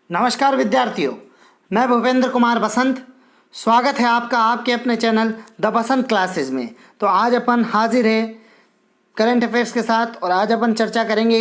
नमस्कार विद्यार्थियों, मैं भूपेंद्र कुमार बसंत। स्वागत है आपका आपके अपने चैनल द बसंत क्लासेज में। तो आज अपन हाजिर है करंट अफेयर्स के साथ और आज अपन चर्चा करेंगे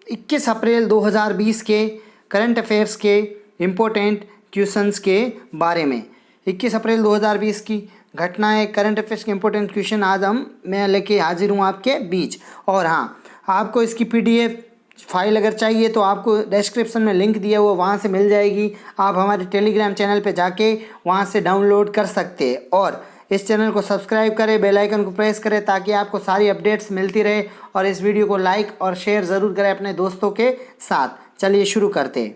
21 अप्रैल 2020 के करंट अफेयर्स के इम्पोर्टेंट क्वेश्चंस के बारे में। 21 अप्रैल 2020 की घटनाएं, करंट अफेयर्स के इम्पोर्टेंट क्वेश्चन आज मैं लेके हाजिर हूँ आपके बीच। और हाँ, आपको इसकी PDF फाइल अगर चाहिए तो आपको डिस्क्रिप्शन में लिंक दिया हुआ वहाँ से मिल जाएगी। आप हमारे टेलीग्राम चैनल पे जाके वहाँ से डाउनलोड कर सकते हैं। और इस चैनल को सब्सक्राइब करें, बेल आइकन को प्रेस करें ताकि आपको सारी अपडेट्स मिलती रहे। और इस वीडियो को लाइक और शेयर ज़रूर करें अपने दोस्तों के साथ। चलिए शुरू करते हैं।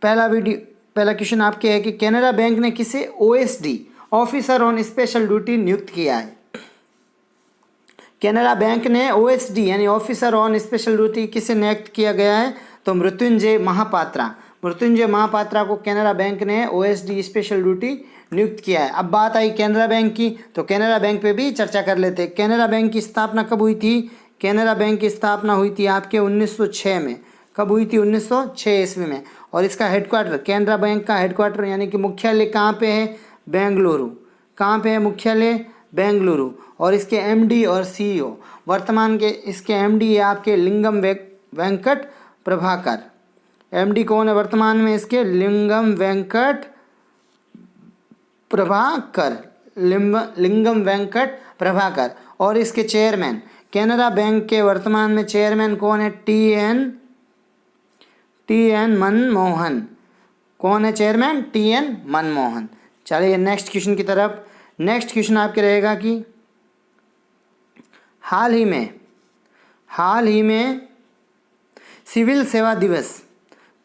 पहला क्वेश्चन आपके है कि कैनरा बैंक ने किसे OSD officer on special duty नियुक्त किया है। कैनरा बैंक ने OSD यानी ऑफिसर ऑन स्पेशल ड्यूटी किसे नियुक्त किया गया है? तो मृत्युंजय महापात्रा को कैनरा बैंक ने OSD स्पेशल ड्यूटी नियुक्त किया है। अब बात आई कैनरा बैंक की, तो कैनरा बैंक पे भी चर्चा कर लेते हैं। कैनरा बैंक की स्थापना कब हुई थी? कैनरा बैंक की स्थापना हुई थी आपके 1906 में। कब हुई थी? 1906 ईस्वी में। और इसका हेडक्वार्टर, कैनरा बैंक का हेडक्वार्टर यानी कि मुख्यालय कहाँ पे है? बेंगलुरु। कहाँ पे है मुख्यालय? बेंगलुरु। और इसके MD और CEO, वर्तमान के इसके MD है आपके लिंगम वेंकट प्रभाकर। MD कौन है वर्तमान में इसके? लिंगम वेंकट प्रभाकर। और इसके चेयरमैन, कैनरा बैंक के वर्तमान में चेयरमैन कौन है? TN मनमोहन। कौन है चेयरमैन? TN मनमोहन। चलिए नेक्स्ट क्वेश्चन की तरफ। नेक्स्ट क्वेश्चन आपके रहेगा कि हाल ही में सिविल सेवा दिवस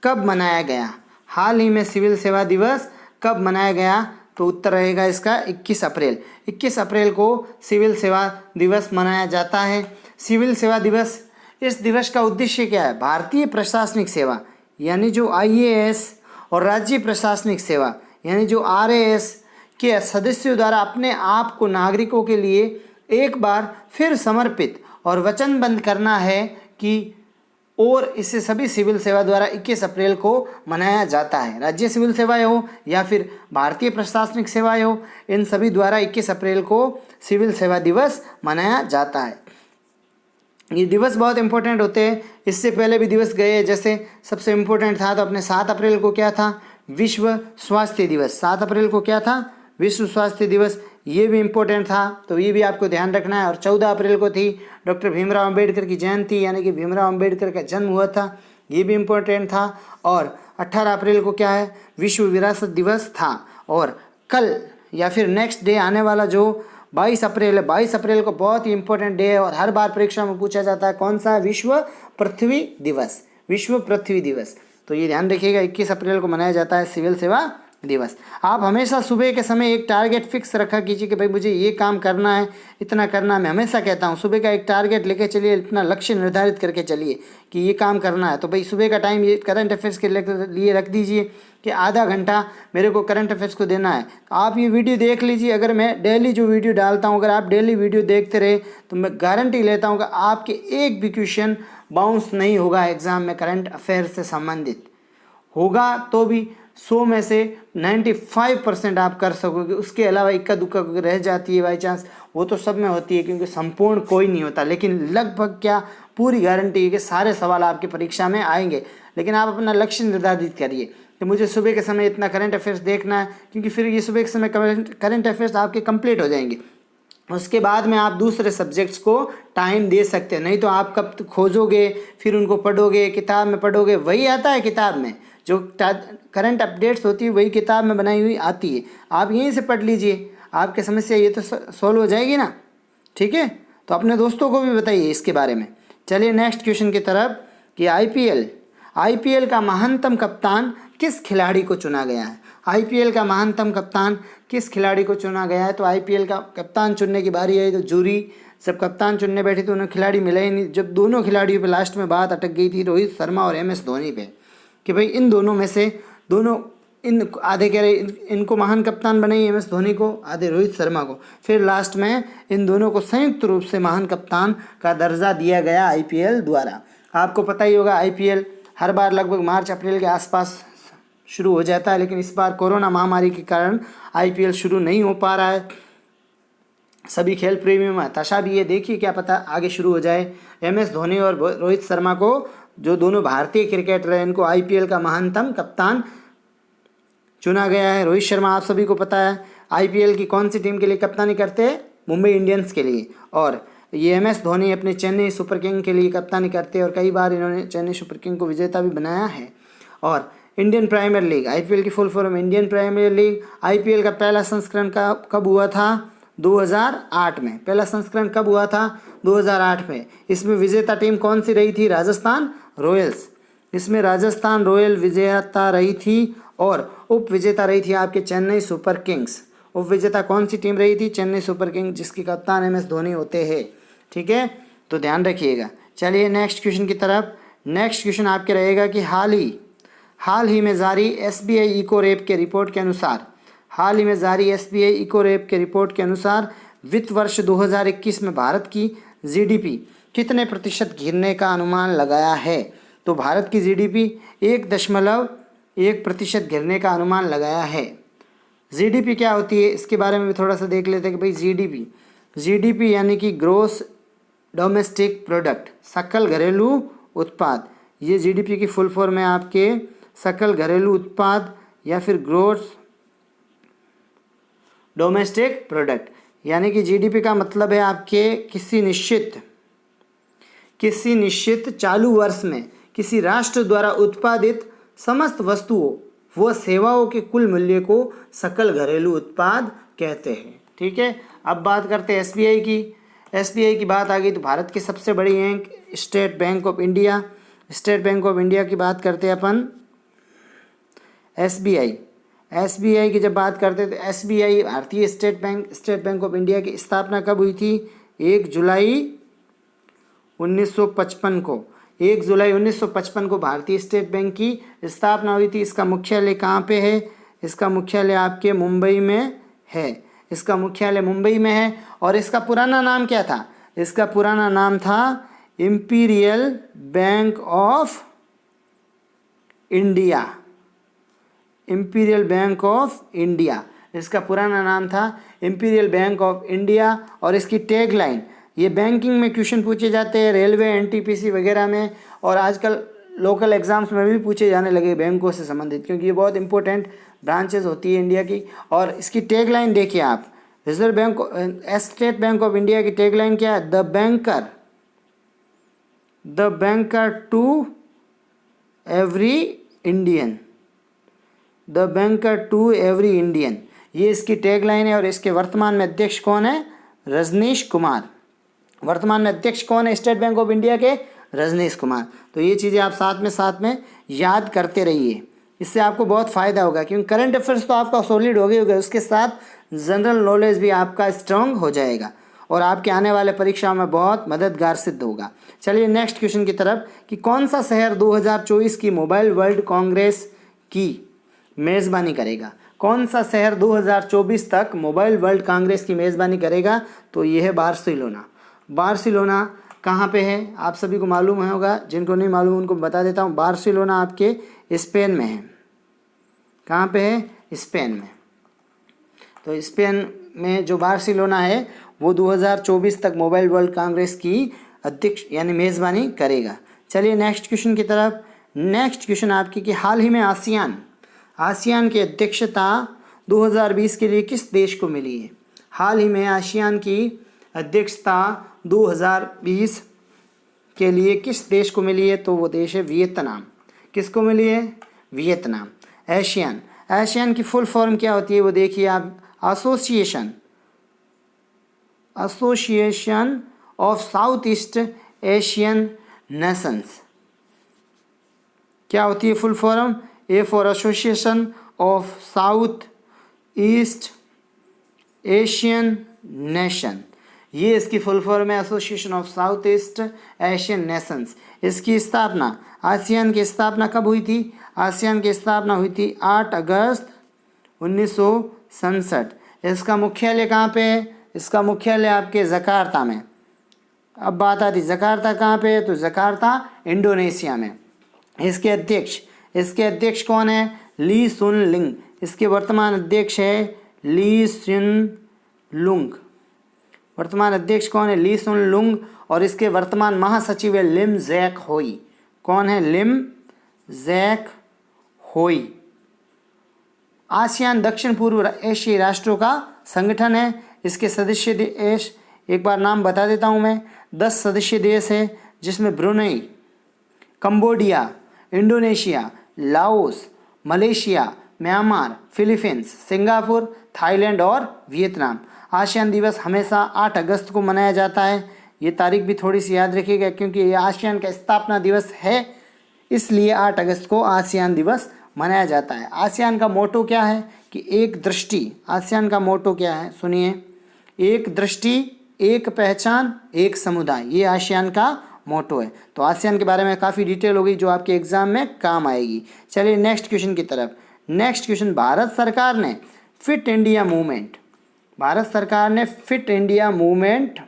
कब मनाया गया? हाल ही में सिविल सेवा दिवस कब मनाया गया? तो उत्तर रहेगा इसका 21 अप्रैल। 21 अप्रैल को सिविल सेवा दिवस मनाया जाता है। सिविल सेवा दिवस, इस दिवस का उद्देश्य क्या है? भारतीय प्रशासनिक सेवा यानी जो IAS और राज्य प्रशासनिक सेवा यानी जो RAS के सदस्यों द्वारा अपने आप को नागरिकों के लिए एक बार फिर समर्पित और वचनबद्ध करना है कि, और इसे सभी सिविल सेवा द्वारा 21 अप्रैल को मनाया जाता है। राज्य सिविल सेवाएं हो या फिर भारतीय प्रशासनिक सेवाएं हो, इन सभी द्वारा 21 अप्रैल को सिविल सेवा दिवस मनाया जाता है। ये दिवस बहुत इंपॉर्टेंट होते हैं। इससे पहले भी दिवस गए, जैसे सबसे इम्पोर्टेंट था तो अपने 7 अप्रैल को क्या था? विश्व स्वास्थ्य दिवस। 7 अप्रैल को क्या था? विश्व स्वास्थ्य दिवस। ये भी इम्पोर्टेंट था, तो ये भी आपको ध्यान रखना है। और 14 अप्रैल को थी डॉक्टर भीमराव अंबेडकर की जयंती, यानी कि भीमराव अंबेडकर का जन्म हुआ था, ये भी इम्पोर्टेंट था। और 18 अप्रैल को क्या है? विश्व विरासत दिवस था। और कल या फिर नेक्स्ट डे आने वाला जो 22 अप्रैल है, 22 अप्रैल को बहुत ही इंपॉर्टेंट डे है और हर बार परीक्षा में पूछा जाता है। कौन सा? विश्व पृथ्वी दिवस। विश्व पृथ्वी दिवस। तो ये ध्यान रखिएगा, 21 अप्रैल को मनाया जाता है सिविल सेवा दिवस। आप हमेशा सुबह के समय एक टारगेट फिक्स रखा कीजिए कि भाई मुझे ये काम करना है, इतना करना है। मैं हमेशा कहता हूँ सुबह का एक टारगेट लेके चलिए, इतना लक्ष्य निर्धारित करके चलिए कि ये काम करना है। तो भाई सुबह का टाइम ये करंट अफेयर्स के लिए रख दीजिए कि आधा घंटा मेरे को करंट अफेयर्स को देना है। तो आप ये वीडियो देख लीजिए। अगर मैं डेली जो वीडियो डालता हूँ, अगर आप डेली वीडियो देखते रहे तो मैं गारंटी लेता हूँ कि आपके एक भी क्वेश्चन बाउंस नहीं होगा एग्जाम में। करंट अफेयर्स से संबंधित होगा तो भी 100 में से 95% आप कर सकोगे। उसके अलावा इक्का दुक्का रह जाती है बाई चांस, वो तो सब में होती है क्योंकि संपूर्ण कोई नहीं होता। लेकिन लगभग क्या पूरी गारंटी है कि सारे सवाल आपकी परीक्षा में आएंगे। लेकिन आप अपना लक्ष्य निर्धारित करिए कि मुझे सुबह के समय इतना करंट अफेयर्स देखना है, क्योंकि फिर ये सुबह के समय करंट अफेयर्स आपके कंप्लीट हो जाएंगे। उसके बाद में आप दूसरे सब्जेक्ट्स को टाइम दे सकते हैं। नहीं तो आप कब खोजोगे, फिर उनको पढ़ोगे, किताब में पढ़ोगे, वही आता है किताब में। जो करंट अपडेट्स होती है वही किताब में बनाई हुई आती है। आप यहीं से पढ़ लीजिए, आपकी समस्या ये तो सॉल्व हो जाएगी ना। ठीक है, तो अपने दोस्तों को भी बताइए इसके बारे में। चलिए नेक्स्ट क्वेश्चन की तरफ कि IPL का महानतम कप्तान किस खिलाड़ी को चुना गया है? IPL का महानतम कप्तान किस खिलाड़ी को चुना गया है? तो IPL का कप्तान चुनने की बारी आई तो जूरी जब कप्तान चुनने बैठी तो उन्हें खिलाड़ी मिला ही नहीं। जब दोनों खिलाड़ियों पे लास्ट में बात अटक गई थी रोहित शर्मा और MS धोनी पे कि भाई इन दोनों में से इन आधे कह रहे इनको महान कप्तान बनाइए MS धोनी को, आधे रोहित शर्मा को। फिर लास्ट में इन दोनों को संयुक्त रूप से महान कप्तान का दर्जा दिया गया IPL द्वारा। आपको पता ही होगा IPL हर बार लगभग मार्च अप्रैल के आसपास शुरू हो जाता है, लेकिन इस बार कोरोना महामारी के कारण आईपीएल शुरू नहीं हो पा रहा है। सभी खेल प्रेमियों में हताशा भी है, देखिए क्या पता आगे शुरू हो जाए। एमएस धोनी और रोहित शर्मा को, जो दोनों भारतीय क्रिकेटर हैं, इनको आईपीएल का महानतम कप्तान चुना गया है। रोहित शर्मा आप सभी को पता है आईपीएल की कौन सी टीम के लिए कप्तानी करते हैं, मुंबई इंडियंस के लिए, और ये एमएस धोनी अपने चेन्नई सुपर किंग के लिए कप्तानी करते हैं और कई बार इन्होंने चेन्नई सुपर किंग को विजेता भी बनाया है। और इंडियन प्रीमियर लीग, आईपीएल की full form Indian Premier League, IPL का पहला संस्करण कब हुआ था, 2008 में। पहला संस्करण कब हुआ था, 2008 में। इसमें विजेता टीम कौन सी रही थी, राजस्थान रॉयल्स। इसमें राजस्थान रॉयल विजेता रही थी और उप विजेता रही थी आपके चेन्नई सुपर किंग्स। उप विजेता कौन सी टीम रही थी, चेन्नई सुपर किंग्स, जिसकी कप्तान एमएस धोनी होते हैं। ठीक है, तो ध्यान रखिएगा। चलिए नेक्स्ट क्वेश्चन की तरफ। नेक्स्ट क्वेश्चन आपके रहेगा कि हाल ही में जारी एसबीआई इको रेप के रिपोर्ट के अनुसार, हाल ही में जारी एसबीआई इको रेप के रिपोर्ट के अनुसार वित्त वर्ष 2021 में भारत की जीडीपी कितने प्रतिशत गिरने का अनुमान लगाया है। तो भारत की जीडीपी 1.1% गिरने का अनुमान लगाया है। जीडीपी क्या होती है, इसके बारे में भी थोड़ा सा देख लेते हैं कि भाई जीडीपी यानी कि ग्रोस डोमेस्टिक प्रोडक्ट, सकल घरेलू उत्पाद। ये जीडीपी की फुल फॉर्म है आपके सकल घरेलू उत्पाद या फिर ग्रोस डोमेस्टिक प्रोडक्ट। यानी कि जीडीपी का मतलब है आपके किसी निश्चित चालू वर्ष में किसी राष्ट्र द्वारा उत्पादित समस्त वस्तुओं व सेवाओं के कुल मूल्य को सकल घरेलू उत्पाद कहते हैं। ठीक है, अब बात करते हैं एसबीआई की। एसबीआई की बात आ गई तो भारत की सबसे बड़ी bank State Bank of India. State Bank of India की बात करते हैं अपन। एसबीआई की जब बात करते हैं तो एसबीआई भारतीय स्टेट बैंक ऑफ इंडिया की स्थापना कब हुई थी, 1 जुलाई 1955 को। 1 जुलाई 1955 को भारतीय स्टेट बैंक की स्थापना हुई थी। इसका मुख्यालय कहाँ पे है, इसका मुख्यालय आपके मुंबई में है। इसका मुख्यालय मुंबई में है और इसका पुराना नाम क्या था, इसका पुराना नाम था imperial bank of India. Imperial bank of India, इसका पुराना नाम था इंपीरियल बैंक ऑफ इंडिया। और इसकी टैग लाइन, ये बैंकिंग में क्वेश्चन पूछे जाते हैं, रेलवे एनटीपीसी वगैरह में, और आजकल लोकल एग्जाम्स में भी पूछे जाने लगे बैंकों से संबंधित, क्योंकि ये बहुत इंपॉर्टेंट ब्रांचेस होती है इंडिया की। और इसकी टैग लाइन देखिए आप, Reserve Bank State Bank of India की टैग लाइन क्या है, the banker to every Indian, the banker to every Indian, ये इसकी टैग लाइन है। और इसके वर्तमान में अध्यक्ष कौन है, रजनीश कुमार। वर्तमान में अध्यक्ष कौन है स्टेट बैंक ऑफ इंडिया के, रजनीश कुमार। तो ये चीज़ें आप साथ में याद करते रहिए, इससे आपको बहुत फ़ायदा होगा, क्योंकि करंट अफेयर्स तो आपका सॉलिड हो गया होगा, उसके साथ जनरल नॉलेज भी आपका स्ट्रांग हो जाएगा और आपके आने वाले परीक्षाओं में बहुत मददगार सिद्ध होगा। चलिए नेक्स्ट क्वेश्चन की तरफ कि कौन सा शहर 2024 की मोबाइल वर्ल्ड कांग्रेस की मेज़बानी करेगा। कौन सा शहर 2024 तक मोबाइल वर्ल्ड कांग्रेस की मेज़बानी करेगा, तो ये है बार्सिलोना। बार्सिलोना कहाँ पे है, आप सभी को मालूम होगा, जिनको नहीं मालूम उनको बता देता हूँ। बार्सिलोना आपके स्पेन में है। कहाँ पे है, स्पेन में। तो स्पेन में जो बार्सिलोना है वो 2024 तक मोबाइल वर्ल्ड कांग्रेस की अध्यक्ष यानी मेज़बानी करेगा। चलिए नेक्स्ट क्वेश्चन की तरफ। नेक्स्ट क्वेश्चन आपकी कि हाल ही में आसियान की अध्यक्षता 2020 के लिए किस देश को मिली है। हाल ही में आसियान की अध्यक्षता 2020 के लिए किस देश को मिली है, तो वो देश है वियतनाम। किसको मिली है, वियतनाम। एशियन की फुल फॉर्म क्या होती है वो देखिए आप, association of south east Asian Nations. क्या होती है full form, A for association of south east Asian nation, ये इसकी फुल फॉर्म है, association of south east Asian Nations. इसकी स्थापना, आसियान की स्थापना कब हुई थी, आसियान की स्थापना हुई थी 8 अगस्त 1967। इसका मुख्यालय कहाँ पे है, इसका मुख्यालय आपके जकार्ता में। अब बात आती जकार्ता कहाँ पे है, तो जकार्ता इंडोनेशिया में। इसके अध्यक्ष कौन है, ली सुन लिंग, इसके वर्तमान अध्यक्ष है ली सुन लुंग। वर्तमान अध्यक्ष कौन है? ली सुन लुंग। और इसके वर्तमान महासचिव है लिम जैक होई। कौन है? लिम जैक होई। आसियान दक्षिण पूर्व एशियाई राष्ट्रों का संगठन है। इसके सदस्य देश एक बार नाम बता देता हूँ मैं। 10 सदस्य देश है, जिसमें Brunei, Cambodia, Indonesia, Laos, Malaysia, Myanmar, Philippines, Singapore, Thailand और वियतनाम। आसियान दिवस हमेशा 8 अगस्त को मनाया जाता है। ये तारीख भी थोड़ी सी याद रखिएगा, क्योंकि ये आसियान का स्थापना दिवस है, इसलिए 8 अगस्त को आसियान दिवस मनाया जाता है। आसियान का मोटो क्या है? कि एक दृष्टि। आसियान का मोटो क्या है? सुनिए, एक दृष्टि, एक पहचान, एक समुदाय। ये आसियान का मोटो है। तो आसियान के बारे में काफ़ी डिटेल हो गई, जो आपके एग्जाम में काम आएगी। चलिए नेक्स्ट क्वेश्चन की तरफ। नेक्स्ट क्वेश्चन, भारत सरकार ने फिट इंडिया मूवमेंट, भारत सरकार ने फिट इंडिया मूवमेंट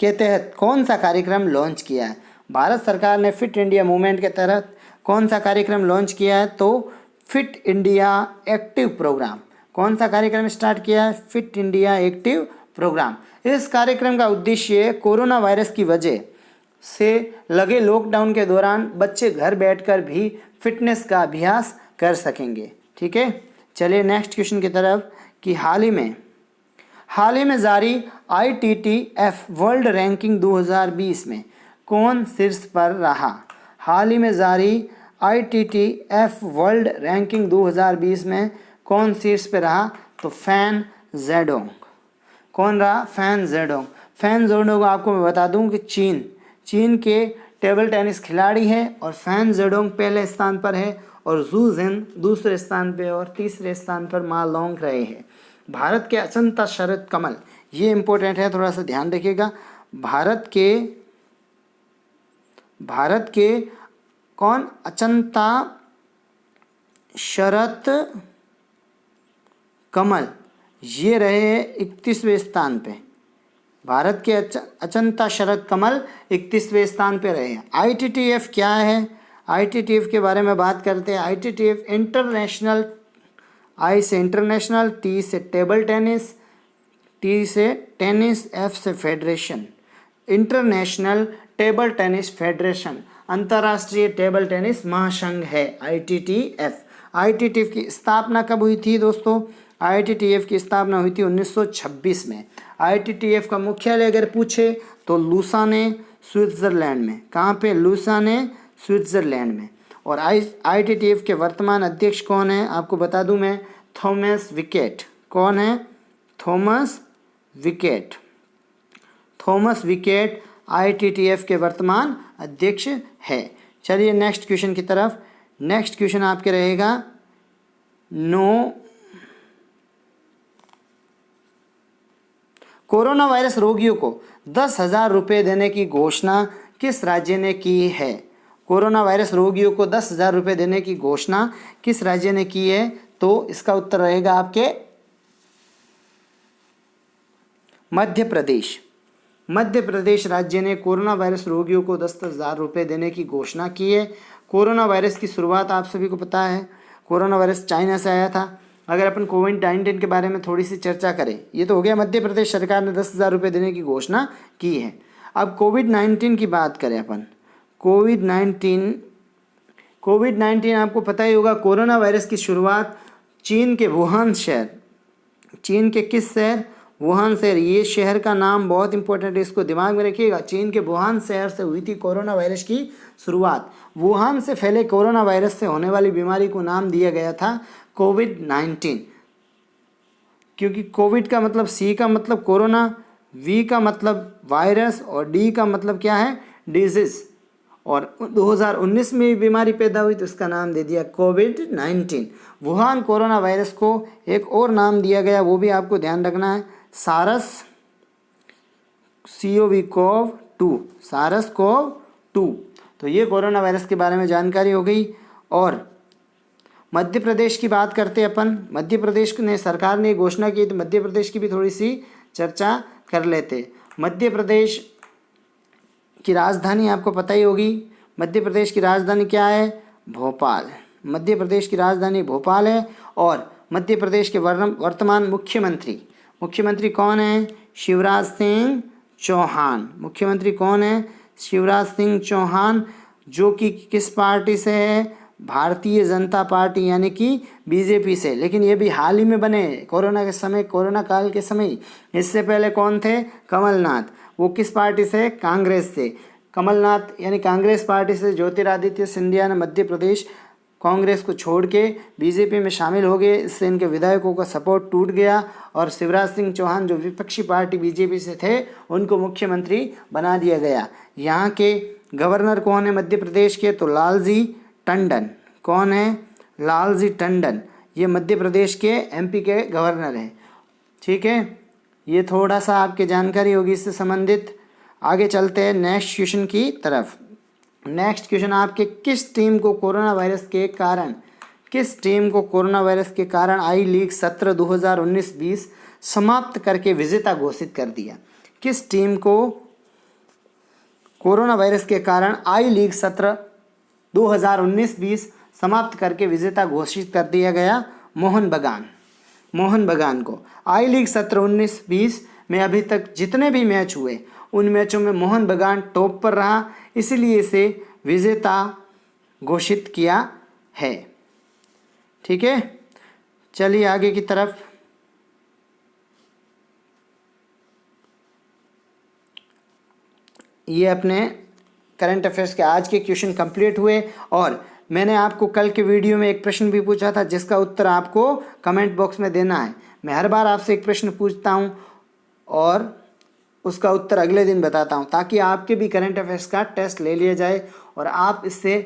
के तहत कौन सा कार्यक्रम लॉन्च किया है? भारत सरकार ने फिट इंडिया मूवमेंट के तहत कौन सा कार्यक्रम लॉन्च किया है? तो फिट इंडिया एक्टिव प्रोग्राम। कौन सा कार्यक्रम स्टार्ट किया है? Fit India active programme. इस कार्यक्रम का उद्देश्य कोरोना वायरस की वजह से लगे लॉकडाउन के दौरान बच्चे घर बैठकर भी फिटनेस का अभ्यास कर सकेंगे। ठीक है, चलिए नेक्स्ट क्वेश्चन की तरफ। कि हाल ही में जारी ITTF वर्ल्ड रैंकिंग 2020 में कौन शीर्ष पर रहा? हाल ही में जारी ITTF वर्ल्ड रैंकिंग 2020 में कौन शीर्ष पर रहा? तो फैन जेडोंग। कौन रहा? Fan Zedong. फैन जेडोंग आपको मैं बता दूं कि चीन के टेबल टेनिस खिलाड़ी है, और फैन जेडोंग पहले स्थान पर है, और जू जिन दूसरे स्थान पर और तीसरे स्थान पर मा लोंग रहे हैं। भारत के अचंता शरद कमल, ये इंपॉर्टेंट है, थोड़ा सा ध्यान रखिएगा। भारत के कौन? अचंता शरद कमल, ये रहे 31वें स्थान पे। भारत के अचंता शरद कमल 31वें स्थान पे रहे हैं। ITTF क्या है? ITTF के बारे में बात करते हैं। ITTF इंटरनेशनल, I से इंटरनेशनल, T से टेबल टेनिस, T से टेनिस, F से federation. International table tennis federation, अंतर्राष्ट्रीय टेबल टेनिस महासंघ है ITTF। ITTF की स्थापना कब हुई थी दोस्तों? ITTF की स्थापना हुई थी 1926 में। ITTF का मुख्यालय अगर पूछे तो लुसाने, स्विट्ज़रलैंड में। कहाँ पे? लुसाने, स्विट्ज़रलैंड में। और ITTF के वर्तमान अध्यक्ष कौन है? आपको बता दूं मैं, थॉमस विकेट। कौन है? Thomas wicket. Thomas wicket ITTF के वर्तमान अध्यक्ष है। चलिए नेक्स्ट क्वेश्चन की तरफ। नेक्स्ट क्वेश्चन आपके रहेगा, कोरोना वायरस रोगियों को 10,000 रुपये देने की घोषणा किस राज्य ने की है? कोरोना वायरस रोगियों को 10,000 रुपये देने की घोषणा किस राज्य ने की है? तो इसका उत्तर रहेगा आपके मध्य प्रदेश। मध्य प्रदेश राज्य ने कोरोना वायरस रोगियों को 10,000 रुपये देने की घोषणा की है। कोरोना वायरस की शुरुआत आप सभी को पता है, कोरोना वायरस चाइना से आया था। अगर अपन कोविड-19 के बारे में थोड़ी सी चर्चा करें, ये तो हो गया मध्य प्रदेश सरकार ने 10,000 रुपये देने की घोषणा की है। अब कोविड-19 की बात करें अपन। कोविड-19 आपको पता ही होगा, कोरोना वायरस की शुरुआत चीन के वुहान शहर, चीन के किस शहर? वुहान शहर। ये शहर का नाम बहुत इंपॉर्टेंट है, इसको दिमाग में रखिएगा। चीन के वुहान शहर से हुई थी कोरोना वायरस की शुरुआत। वुहान से फैले कोरोना वायरस से होने वाली बीमारी को नाम दिया गया था कोविड-19, क्योंकि कोविड का मतलब C का मतलब कोरोना, V का मतलब वायरस, और D का मतलब क्या है? डिजीज। और 2019 में बीमारी पैदा हुई तो इसका नाम दे दिया कोविड-19। वुहान कोरोना वायरस को एक और नाम दिया गया, वो भी आपको ध्यान रखना है, सारस CoV-2, सारस CoV-2। तो ये कोरोना वायरस के बारे में जानकारी हो गई। और मध्य प्रदेश की बात करते हैं अपन। मध्य प्रदेश ने सरकार ने घोषणा की, तो मध्य प्रदेश की भी थोड़ी सी चर्चा कर लेते। मध्य प्रदेश की राजधानी आपको पता ही होगी। मध्य प्रदेश की राजधानी क्या है? भोपाल। मध्य प्रदेश की राजधानी भोपाल है। और मध्य प्रदेश के वर्तमान मुख्यमंत्री कौन है? शिवराज सिंह चौहान। मुख्यमंत्री कौन है? शिवराज सिंह चौहान, जो कि किस पार्टी से है? भारतीय जनता पार्टी यानी कि बीजेपी से। लेकिन ये भी हाल ही में बने, कोरोना काल के समय। इससे पहले कौन थे? कमलनाथ। वो किस पार्टी से? कांग्रेस से। कमलनाथ यानी कांग्रेस पार्टी से ज्योतिरादित्य सिंधिया ने मध्य प्रदेश कांग्रेस को छोड़ के बीजेपी में शामिल हो गए। इससे इनके विधायकों का सपोर्ट टूट गया और शिवराज सिंह चौहान, जो विपक्षी पार्टी बीजेपी से थे, उनको मुख्यमंत्री बना दिया गया। यहाँ के गवर्नर कौन है मध्य प्रदेश के? तो लालजी टंडन। कौन है? लालजी टंडन। ये मध्य प्रदेश के एमपी के गवर्नर हैं। ठीक है, ये थोड़ा सा आपकी जानकारी होगी इससे संबंधित। आगे चलते हैं नेक्स्ट क्वेश्चन की तरफ। नेक्स्ट क्वेश्चन आपके, किस टीम को कोरोना वायरस के कारण आई लीग सत्र 2019-20 समाप्त करके विजेता घोषित कर दिया? किस टीम को कोरोना वायरस के कारण आई लीग सत्र 2019-20 समाप्त करके विजेता घोषित कर दिया गया? मोहन बगान को। आई लीग सत्र 19-20 में अभी तक जितने भी मैच हुए, उन मैचों में मोहन बगान टॉप पर रहा, इसलिए इसे विजेता घोषित किया है। ठीक है, चलिए आगे की तरफ। ये अपने करंट अफेयर्स के आज के क्वेश्चन कंप्लीट हुए। और मैंने आपको कल के वीडियो में एक प्रश्न भी पूछा था, जिसका उत्तर आपको कमेंट बॉक्स में देना है। मैं हर बार आपसे एक प्रश्न पूछता हूँ और उसका उत्तर अगले दिन बताता हूँ, ताकि आपके भी करंट अफेयर्स का टेस्ट ले लिया जाए और आप इससे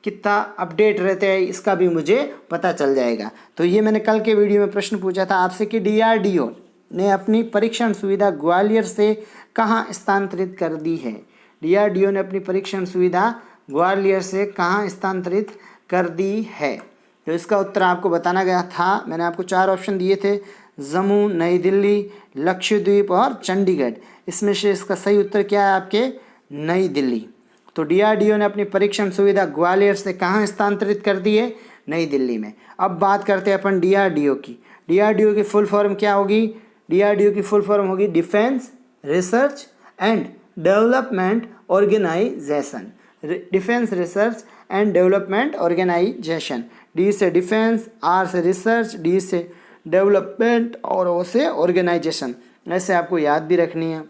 कितना अपडेट रहते हैं इसका भी मुझे पता चल जाएगा। तो ये मैंने कल के वीडियो में प्रश्न पूछा था आपसे कि DRDO ने अपनी परीक्षण सुविधा ग्वालियर से कहाँ स्थानांतरित कर दी है? DRDO ने अपनी परीक्षण सुविधा ग्वालियर से कहाँ स्थानांतरित कर दी है? तो इसका उत्तर आपको बताना गया था। मैंने आपको 4 ऑप्शन दिए थे, जम्मू, नई दिल्ली, लक्षद्वीप और चंडीगढ़। इसमें से इसका सही उत्तर क्या है आपके? नई दिल्ली। तो DRDO ने अपनी परीक्षण सुविधा ग्वालियर से कहाँ स्थानांतरित कर दी है? नई दिल्ली में। अब बात करते हैं अपन DRDO की। DRDO की फुल फॉर्म क्या होगी? DRDO की फुल फॉर्म होगी Defence Research and Development Organisation. Defence Research and Development Organisation. D से डिफेंस, R से रिसर्च, D से डेवलपमेंट और O से ऑर्गेनाइजेशन। ऐसे आपको याद भी रखनी है।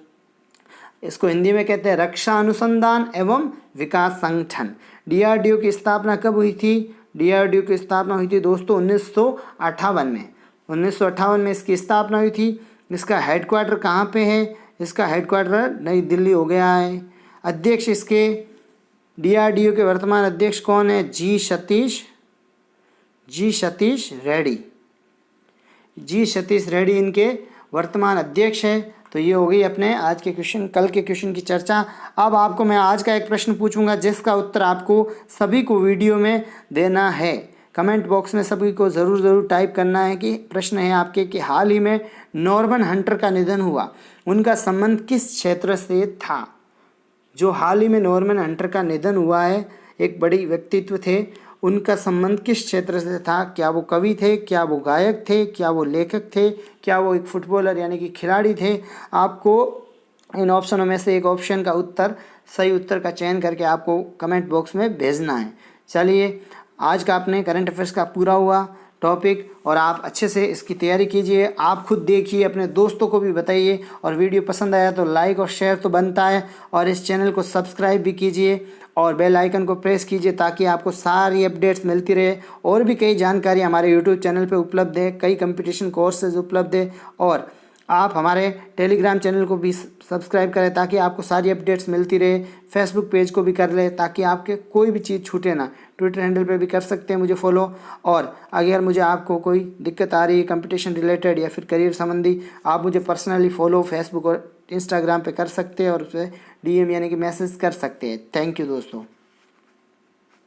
इसको हिंदी में कहते हैं रक्षा अनुसंधान एवं विकास संगठन। DRDO की स्थापना कब हुई थी? DRDO की स्थापना हुई थी दोस्तों 1958 में। 1958 में इसकी स्थापना हुई थी। इसका हेडक्वार्टर कहाँ पे है? इसका हेडक्वार्टर नई दिल्ली हो गया है। अध्यक्ष इसके DRDO के वर्तमान अध्यक्ष कौन है? जी सतीश रेड्डी इनके वर्तमान अध्यक्ष है। तो ये हो गई अपने आज के क्वेश्चन, कल के क्वेश्चन की चर्चा। अब आपको मैं आज का एक प्रश्न पूछूंगा, जिसका उत्तर आपको सभी को वीडियो में देना है। कमेंट बॉक्स में सभी को ज़रूर टाइप करना है कि प्रश्न है आपके कि हाल ही में नॉर्मन हंटर का निधन हुआ, उनका संबंध किस क्षेत्र से था? जो हाल ही में नॉर्मन हंटर का निधन हुआ है, एक बड़ी व्यक्तित्व थे, उनका संबंध किस क्षेत्र से था? क्या वो कवि थे? क्या वो गायक थे? क्या वो लेखक थे? क्या वो एक फुटबॉलर यानी कि खिलाड़ी थे? आपको इन ऑप्शनों में से एक ऑप्शन का उत्तर, सही उत्तर का चयन करके आपको कमेंट बॉक्स में भेजना है। चलिए, आज का अपने करंट अफेयर्स का पूरा हुआ टॉपिक और आप अच्छे से इसकी तैयारी कीजिए। आप खुद देखिए, अपने दोस्तों को भी बताइए और वीडियो पसंद आया तो लाइक और शेयर तो बनता है, और इस चैनल को सब्सक्राइब भी कीजिए और बेल आइकन को प्रेस कीजिए ताकि आपको सारी अपडेट्स मिलती रहे। और भी कई जानकारी हमारे यूट्यूब चैनल पे उपलब्ध है, कई कंपटीशन कोर्सेज उपलब्ध है, और आप हमारे टेलीग्राम चैनल को भी सब्सक्राइब करें ताकि आपको सारी अपडेट्स मिलती रहे। फेसबुक पेज को भी कर लें ताकि आपके कोई भी चीज़ छूटे ना। ट्विटर हैंडल पे भी कर सकते हैं मुझे फॉलो। और अगर मुझे आपको कोई दिक्कत आ रही है कंपटीशन रिलेटेड या फिर करियर संबंधी, आप मुझे पर्सनली फॉलो फेसबुक और इंस्टाग्राम पे कर सकते हैं और उसे DM यानी कि मैसेज कर सकते हैं। थैंक यू दोस्तों।